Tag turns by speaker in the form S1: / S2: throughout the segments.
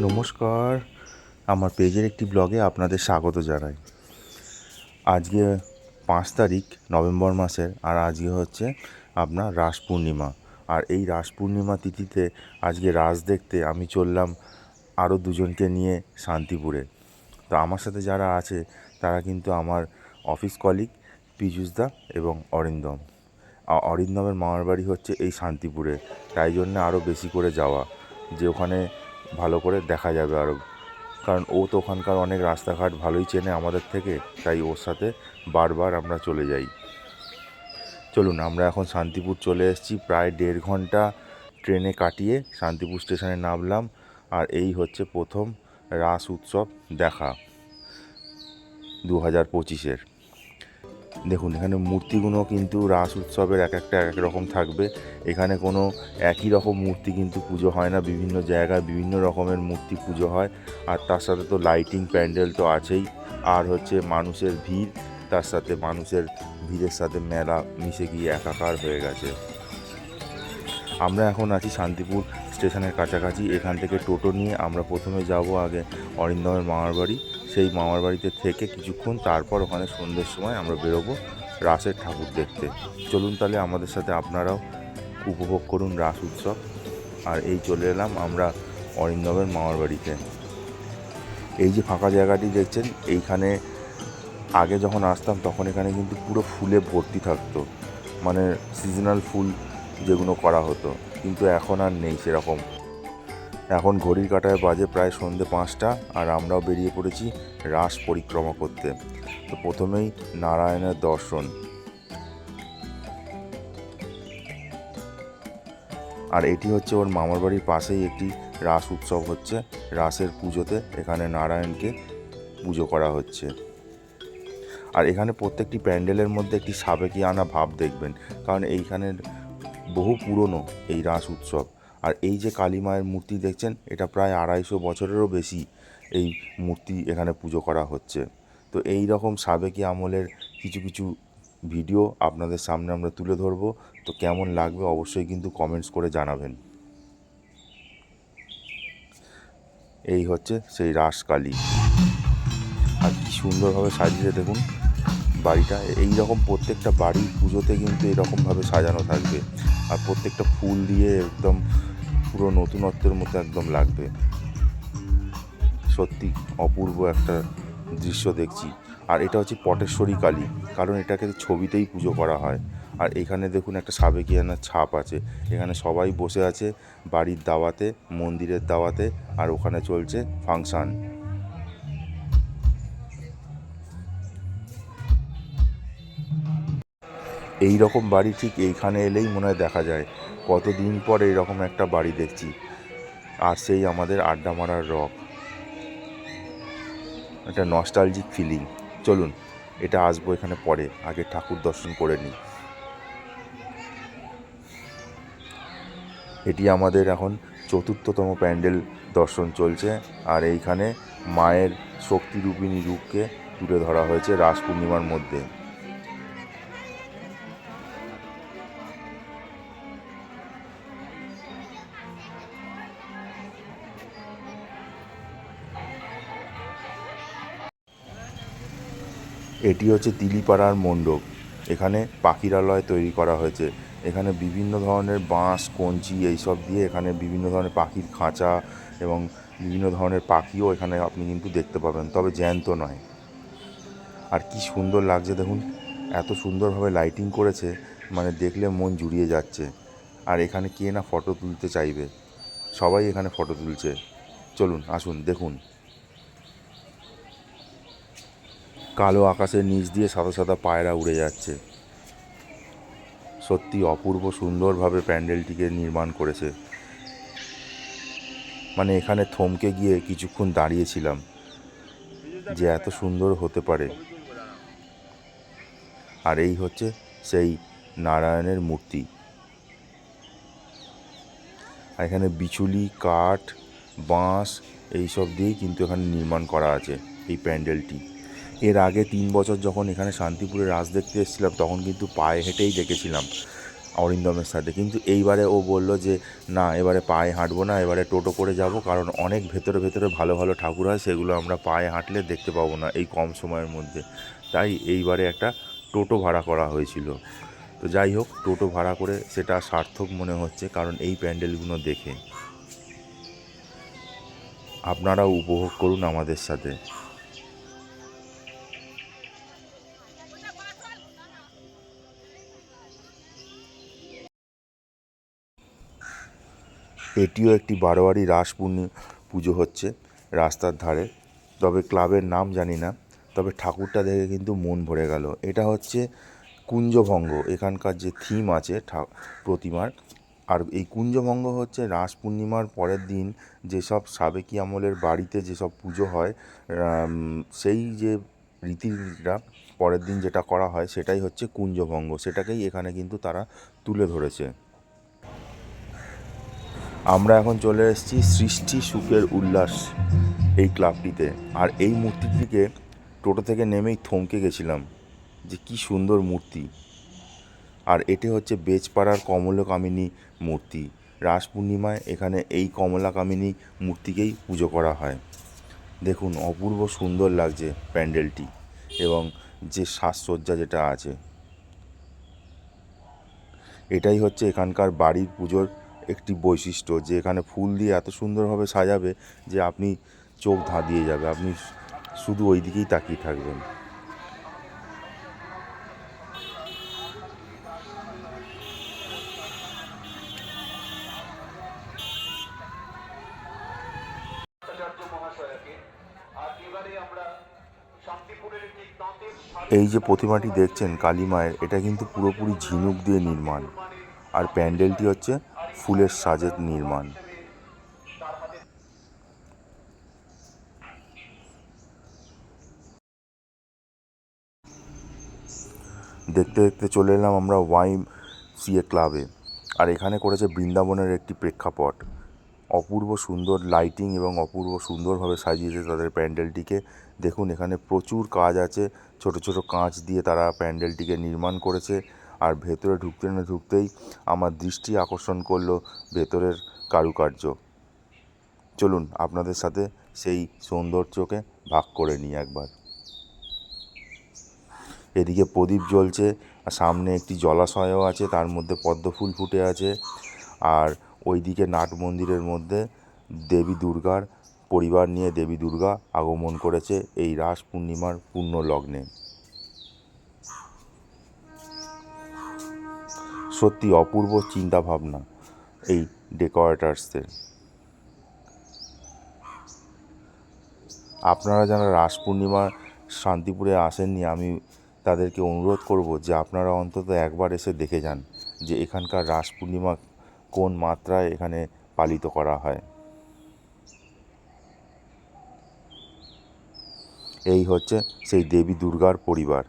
S1: নমস্কার, আমার পেজের একটি ব্লগে আপনাদের স্বাগত জানাই। আজকে 5 তারিখ নভেম্বর মাসের, আর আজকে হচ্ছে আপনার রাস পূর্ণিমা। আর এই রাস পূর্ণিমা তিথিতে আজকে রাস দেখতে আমি চললাম আরও দুজনকে নিয়ে শান্তিপুরে। তো আমার সাথে যারা আছে তারা কিন্তু আমার অফিস কলিগ পীযূষদা এবং অরিন্দম। অরিন্দমের মামার বাড়ি হচ্ছে এই শান্তিপুরে, তাই জন্য আরও বেশি করে যাওয়া, যে ওখানে ভালো করে দেখা যাবে আরও, কারণ ও তো ওখানকার অনেক রাস্তাঘাট ভালোই চেনে আমাদের থেকে, তাই ওর সাথে বারবার আমরা চলে যাই। চলুন, আমরা এখন শান্তিপুর চলে এসেছি। প্রায় 1.5 ঘন্টা ট্রেনে কাটিয়ে শান্তিপুর স্টেশনে নামলাম। আর এই হচ্ছে প্রথম রাস উৎসব দেখা 2025-এর। দেখুন, এখানে মূর্তিগুলো কিন্তু রাস উৎসবের এক এক রকম থাকবে। এখানে কোনো একই রকম মূর্তি কিন্তু পুজো হয় না, বিভিন্ন জায়গায় বিভিন্ন রকমের মূর্তি পুজো হয়। আর তার সাথে তো লাইটিং প্যান্ডেল তো আছেই, আর হচ্ছে মানুষের ভিড়, তার সাথে মানুষের ভিড়ের সাথে মেলা মিশে গিয়ে একাকার হয়ে গেছে। আমরা এখন আছি শান্তিপুর স্টেশনের কাছাকাছি। এখান থেকে টোটো নিয়ে আমরা প্রথমে যাব আগে অরিন্দমের মামার বাড়ি। সেই মামার বাড়িতে থেকে কিছুক্ষণ, তারপর ওখানে সন্ধ্যের সময় আমরা বেরোবো রাসের ঠাকুর দেখতে। চলুন তাহলে আমাদের সাথে আপনারাও উপভোগ করুন রাস উৎসব। আর এই চলে এলাম আমরা অরিন্দমের মামার বাড়িতে। এই যে ফাঁকা জায়গাটি দেখছেন, এইখানে আগে যখন আসতাম তখন এখানে কিন্তু পুরো ফুলে ভর্তি থাকতো, মানে সিজনাল ফুল যেগুলো করা হতো, কিন্তু এখন আর নেই সেরকম। এখন ঘড়ির কাঁটায় বাজে প্রায় সন্ধ্যে 5টা, আর আমরাও বেরিয়ে পড়েছি রাস পরিক্রমা করতে। তো প্রথমেই নারায়ণের দর্শন। আর এটি হচ্ছে ওর মামার বাড়ির পাশেই একটি রাস উৎসব হচ্ছে। রাসের পুজোতে এখানে নারায়ণকে পুজো করা হচ্ছে। আর এখানে প্রত্যেকটি প্যান্ডেলের মধ্যে একটি সাবেকিয়ানা ভাব দেখবেন, কারণ এইখানের বহু পুরনো এই রাস উৎসব। আর এই যে কালী মায়ের মূর্তি দেখছেন, এটা প্রায় 250 বছরেরও বেশি এই মূর্তি এখানে পুজো করা হচ্ছে। তো এই রকম সাবেকি আমলের কিছু কিছু ভিডিও আপনাদের সামনে আমরা তুলে ধরবো। তো কেমন লাগবে অবশ্যই কিন্তু কমেন্টস করে জানাবেন। এই হচ্ছে সেই রাসকালী, আর কি সুন্দরভাবে সাজিয়ে দেখুন বাড়িটা। এই রকম প্রত্যেকটা বাড়ির পুজোতে কিন্তু এরকমভাবে সাজানো থাকবে, আর প্রত্যেকটা ফুল দিয়ে একদম পুরো নতুনত্বের মতো একদম লাগবে। সত্যি অপূর্ব একটা দৃশ্য দেখছি। আর এটা হচ্ছে পটেশ্বরী কালী, কারণ এটাকে ছবিতেই পুজো করা হয়। আর এখানে দেখুন একটা সাবেকিয়ানার ছাপ আছে। এখানে সবাই বসে আছে বাড়ির দাওয়াতে, মন্দিরের দাওয়াতে, আর ওখানে চলছে ফাংশান। এই রকম বাড়ি ঠিক এইখানে এলেই মনে হয় দেখা যায়। কতদিন পর এইরকম একটা বাড়ি দেখছি। আর সেই আমাদের আড্ডা মারার রক, একটা নস্টালজিক ফিলিং। চলুন, এটা আসবো এখানে পরে, আগে ঠাকুর দর্শন করে নিই। এটি আমাদের এখন 4র্থতম প্যান্ডেল দর্শন চলছে। আর এইখানে মায়ের শক্তিরূপিণী রূপকে তুলে ধরা হয়েছে রাস পূর্ণিমার মধ্যে। এটি হচ্ছে তিলিপাড়ার মণ্ডপ। এখানে পাখিরালয় তৈরি করা হয়েছে। এখানে বিভিন্ন ধরনের বাঁশ, কঞ্চি এইসব দিয়ে এখানে বিভিন্ন ধরনের পাখির খাঁচা এবং বিভিন্ন ধরনের পাখিও এখানে আপনি কিন্তু দেখতে পাবেন, তবে জ্যান্ত নয়। আর কি সুন্দর লাগছে দেখুন, এত সুন্দরভাবে লাইটিং করেছে, মানে দেখলে মন জুড়িয়ে যাচ্ছে। আর এখানে কে না ফটো তুলতে চাইবে, সবাই এখানে ফটো তুলছে। চলুন আসুন দেখুন। কালো আকাশের নিচ দিয়ে সাদা সাদা পায়রা উড়ে যাচ্ছে। সত্যি অপূর্ব সুন্দরভাবে প্যান্ডেলটিকে নির্মাণ করেছে। মানে এখানে থমকে গিয়ে কিছুক্ষণ দাঁড়িয়েছিলাম যে এত সুন্দর হতে পারে। আর এই হচ্ছে সেই নারায়ণের মূর্তি। আর এখানে বিচুলি, কাঠ, বাঁশ এইসব দিয়েই কিন্তু এখানে নির্মাণ করা আছে এই প্যান্ডেলটি। এর আগে 3 বছর যখন এখানে শান্তিপুরে রাস দেখতে এসেছিলাম, তখন কিন্তু পায়ে হেঁটেই দেখেছিলাম। অরিন্দমের সাথে। কিন্তু এইবারে ও বলল যে না, এবারে পায়ে হাঁটবো না, এবারে টোটো করে যাব, কারণ অনেক ভেতরে ভেতরে ভালো ভালো ঠাকুর হয়, সেগুলো আমরা পায়ে হাঁটলে দেখতে পাবো না এই কম সময়ের মধ্যে। তাই এইবারে একটা টোটো ভাড়া করা হয়েছিল। তো যাই হোক, টোটো ভাড়া করে সেটা সার্থক মনে হচ্ছে, কারণ এই প্যান্ডেলগুলো দেখে। আপনারাও উপভোগ করুন আমাদের সাথে। এটিও একটি বারোয়ারি রাস পুজো হচ্ছে রাস্তার ধারে, তবে ক্লাবের নাম জানি না, তবে ঠাকুরটা দেখে কিন্তু মন ভরে গেল। এটা হচ্ছে কুঞ্জভঙ্গ, এখানকার যে থিম আছে প্রতিমার। আর এই কুঞ্জভঙ্গ হচ্ছে রাস পূর্ণিমার পরের দিন যেসব সাবেকি আমলের বাড়িতে যেসব পুজো হয়, সেই যে রীতিটা পরের দিন যেটা করা হয় সেটাই হচ্ছে কুঞ্জভঙ্গ, সেটাকেই এখানে কিন্তু তারা তুলে ধরেছে। আমরা এখন চলে এসেছি সৃষ্টি সুখের উল্লাস এই ক্লাবটিতে। আর এই মূর্তিটিকে টোটো থেকে নেমেই থমকে গেছিলাম যে কি সুন্দর মূর্তি। আর এটি হচ্ছে বেজপাড়ার কমলাকামিনী মূর্তি। রাস পূর্ণিমায় এখানে এই কমলাকামিনী মূর্তিকেই পুজো করা হয়। দেখুন অপূর্ব সুন্দর লাগছে প্যান্ডেলটি এবং যে সাজসজ্জা যেটা আছে, এটাই হচ্ছে এখানকার বাড়ির পুজোর একটি বৈশিষ্ট্য, যে এখানে ফুল দিয়ে এত সুন্দরভাবে সাজাবে যে আপনি চোখ ধাঁধিয়ে যাবে, আপনি শুধু ওই দিকেই তাকিয়ে থাকবেন। এই যে প্রতিমাটি দেখছেন কালী মায়ের, এটা কিন্তু পুরোপুরি ঝিনুক দিয়ে নির্মাণ, আর প্যান্ডেলটি হচ্ছে ফুলের সাজের নির্মাণ। দেখতে দেখতে চলে এলাম আমরা YMCA ক্লাবে। আর এখানে করেছে বৃন্দাবনের একটি প্রেক্ষাপট। অপূর্ব সুন্দর লাইটিং এবং অপূর্ব সুন্দরভাবে সাজিয়েছে তাদের প্যান্ডেলটিকে। দেখুন এখানে প্রচুর কাজ আছে, ছোট ছোট কাঁচ দিয়ে তারা প্যান্ডেলটিকে নির্মাণ করেছে। আর ভেতরে ঢুকতে না ঢুকতেই আমার দৃষ্টি আকর্ষণ করলো ভেতরের কারুকার্য। চলুন আপনাদের সাথে সেই সৌন্দর্যকে ভাগ করে নিই একবার। এদিকে প্রদীপ জ্বলছে, আর সামনে একটি জলাশয়ও আছে, তার মধ্যে পদ্ম ফুল ফুটে আছে। আর ওইদিকে নাট মন্দিরের মধ্যে দেবী দুর্গার পরিবার নিয়ে দেবী দুর্গা আগমন করেছে এই রাস পূর্ণিমার পূর্ণ লগ্নে। সত্যি অপূর্ব চিন্তাভাবনা এই ডেকোরেটার্সদের। আপনারা যারা রাস পূর্ণিমা শান্তিপুরে আসেননি, আমি তাদেরকে অনুরোধ করব যে আপনারা অন্তত একবার এসে দেখে যান যে এখানকার রাস পূর্ণিমা কোন মাত্রায় এখানে পালিত করা হয়। এই হচ্ছে সেই দেবী দুর্গার পরিবার।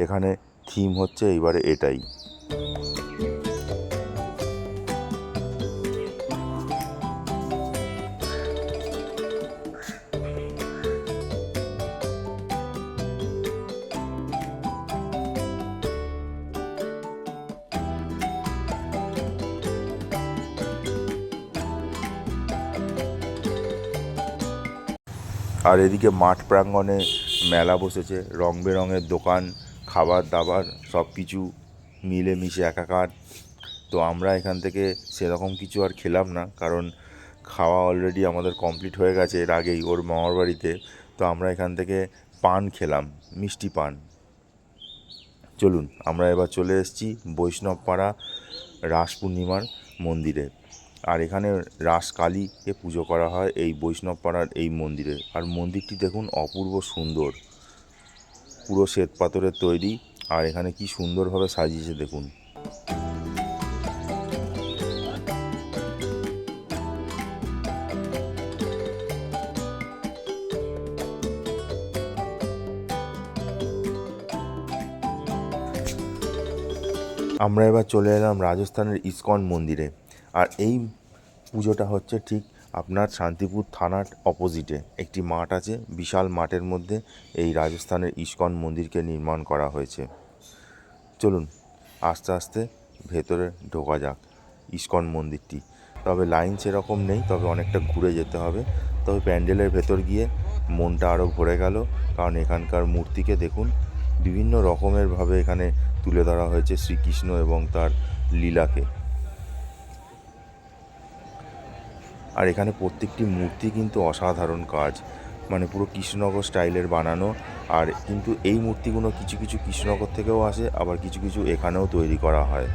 S1: এখানে থিম হচ্ছে এইবারে এটাই। আর এদিকে মাঠ প্রাঙ্গণে মেলা বসেছে, রং বেরঙের দোকান, খাবার দাবার সব কিছু মিলেমিশে একাকার। তো আমরা এখান থেকে সেরকম কিছু আর খেলাম না, কারণ খাওয়া অলরেডি আমাদের কমপ্লিট হয়ে গেছে এর আগেই ওর মামার বাড়িতে। তো আমরা এখান থেকে পান খেলাম, মিষ্টি পান। চলুন আমরা এবার চলে এসেছি বৈষ্ণবপাড়া রাস পূর্ণিমার মন্দিরে। আর এখানে রাস কালীকে পুজো করা হয় এই বৈষ্ণবপাড়ার এই মন্দিরে। আর মন্দিরটি দেখুন অপূর্ব সুন্দর, পুরো শ্বেত পাথরের তৈরি। আর এখানে কি সুন্দরভাবে সাজিয়েছে দেখুন। আমরা এবার চলে এলাম রাজস্থানের ইসকন মন্দিরে। আর এই পুজোটা হচ্ছে ঠিক আপনার শান্তিপুর থানার অপোজিটে একটি মাঠ আছে, বিশাল মাঠের মধ্যে এই রাজস্থানের ইসকন মন্দিরকে নির্মাণ করা হয়েছে। চলুন আস্তে আস্তে ভেতরে ঢোকা যাক ইস্কন মন্দিরটি। তবে লাইন সেরকম নেই, তবে অনেকটা ঘুরে যেতে হবে। তবে প্যান্ডেলের ভেতর গিয়ে মনটা আরও ভরে গেল, কারণ এখানকার মূর্তিকে দেখুন, বিভিন্ন রকমেরভাবে এখানে তুলে ধরা হয়েছে শ্রীকৃষ্ণ এবং তার লীলাকে। আর এখানে প্রত্যেকটি মূর্তি কিন্তু অসাধারণ কাজ, মানে পুরো কৃষ্ণনগর স্টাইলের বানানো। আর কিন্তু এই মূর্তিগুলো কিছু কিছু কৃষ্ণনগর থেকেও আসে, আবার কিছু কিছু এখানেও তৈরি করা হয়।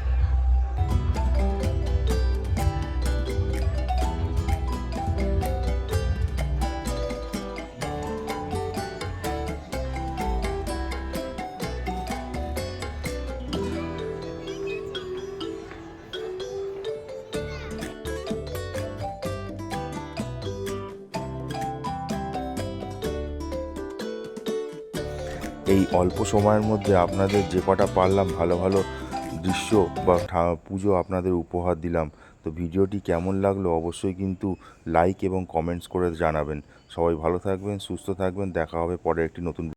S1: এই অল্প সময়ের মধ্যে আপনাদের যে কটা পারলাম ভালো ভালো দৃশ্য বা পুজো আপনাদের উপহার দিলাম। তো ভিডিওটি কেমন লাগলো অবশ্যই কিন্তু লাইক এবং কমেন্টস করে জানাবেন। সবাই ভালো থাকবেন, সুস্থ থাকবেন, দেখা হবে পরে একটি নতুন